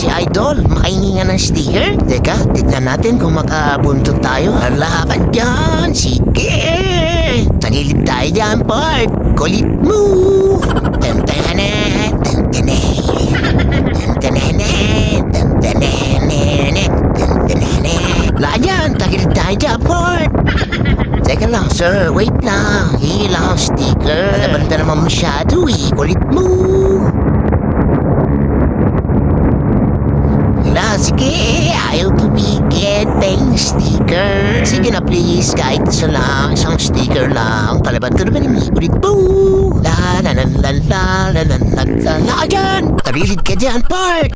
si Idol. Makahingi nga ng sticker. Teka, tignan natin kung makabuntot tayo. Halakan dyan. Sige. Tagilid tayo dyan, Bart. Kulit mo. Tantanan. Tantanan. Tantanan. Tantanan. Tantanan. Laan yan. Tagilid tayo dyan, Bart. Teka lang, sir. Wait lang. Hingi lang ang sticker. Nabanda naman masyado eh. Kulit mo. Sige, ayaw tumigil. Paying sticker. Sige na please, kahit isa lang, isang sticker lang. Palaban ka naman yung ulit po. La la la la la la la la la la. Ayan! Tabilid ka dyan, Bart!